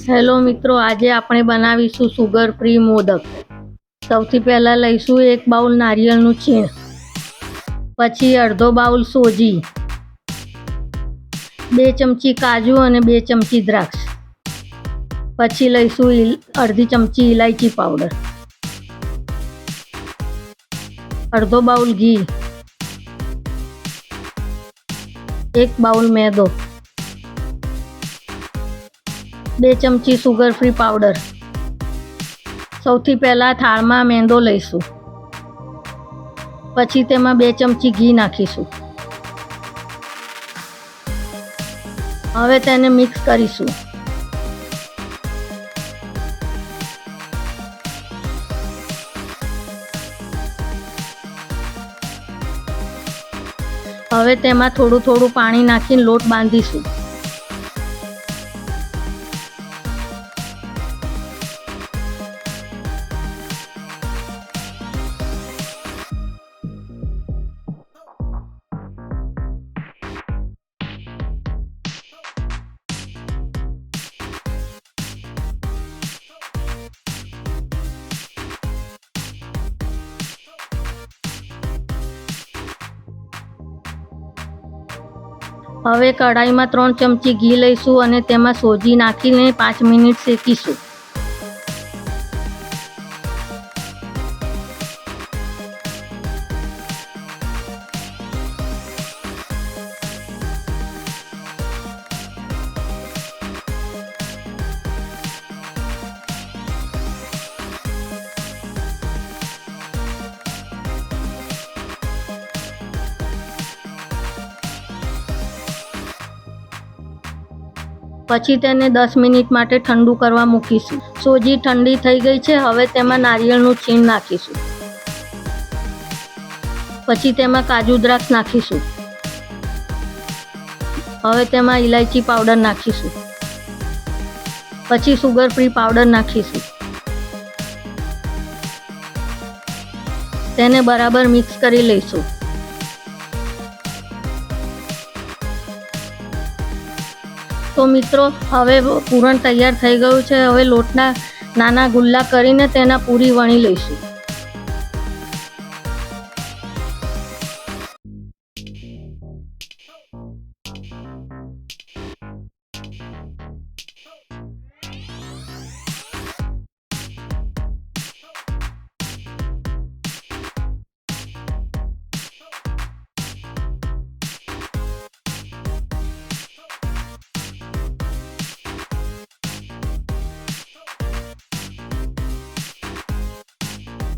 Hello મિત્રો, આજે આપણે બનાવીશું સુગર ફ્રી મોદક. સૌથી પહેલાં લઈશું 1 બાઉલ નારિયેળનું છીણ, પછી અડધો બાઉલ સોજી, 2 ચમચી કાજુ અને 2 ચમચી દ્રાક્ષ, પછી લઈશું અડધી ચમચી ઇલાયચી પાવડર, અડધો બાઉલ ઘી, 1 બાઉલ મેદો, 2 ચમચી સુગર ફ્રી પાવડર. સૌથી પહેલાં થાળમાં મેંદો લઈશું, પછી તેમાં 2 ચમચી ઘી નાખીશું. હવે તેને મિક્સ કરીશું. હવે તેમાં થોડું પાણી નાખીને લોટ બાંધીશું. હવે કઢાઈમાં 3 ચમચી ઘી લઈશું અને તેમાં સોજી નાખીને 5 મિનિટ શેકીશું. પછી તેને 10 મિનિટ માટે ઠંડુ કરવા મૂકીશું. સોજી ઠંડી થઈ ગઈ છે. હવે તેમાં નારિયેળનું છીણ નાખીશું. પછી તેમાં કાજુ દ્રાક્ષ નાખીશું. હવે તેમાં ઇલાયચી પાવડર નાખીશું. પછી સુગર ફ્રી પાવડર નાખીશું. તેને બરાબર મિક્સ કરી લઈશું. તો મિત્રો, હવે પૂરણ તૈયાર થઈ ગયું છે. હવે લોટના નાના ગુલ્લા કરીને તેના પૂરી વણી લઈશું.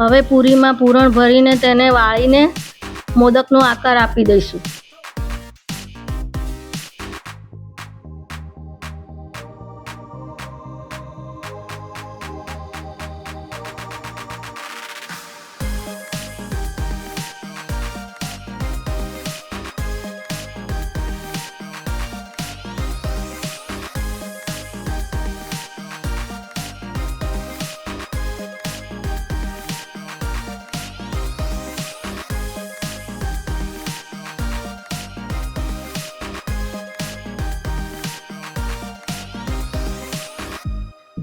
હવે પૂરીમાં પૂરણ ભરીને તેને વાળીને મોદકનો આકાર આપી દઈશું.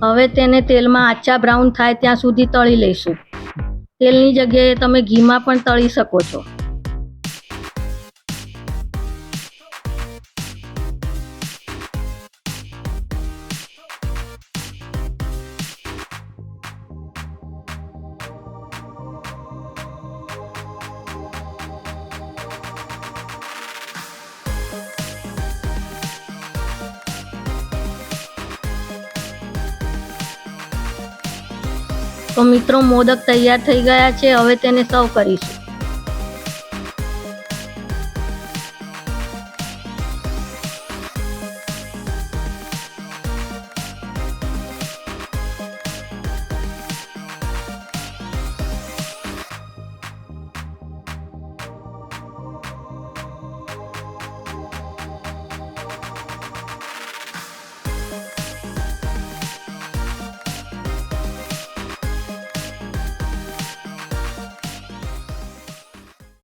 હવે તેને તેલમાં આછા બ્રાઉન થાય ત્યાં સુધી તળી લઈશું. તેલની જગ્યાએ તમે ઘીમાં પણ તળી શકો છો. તો મિત્રો, મોદક તૈયાર થઈ ગયા છે. હવે તેને સર્વ કરીશું.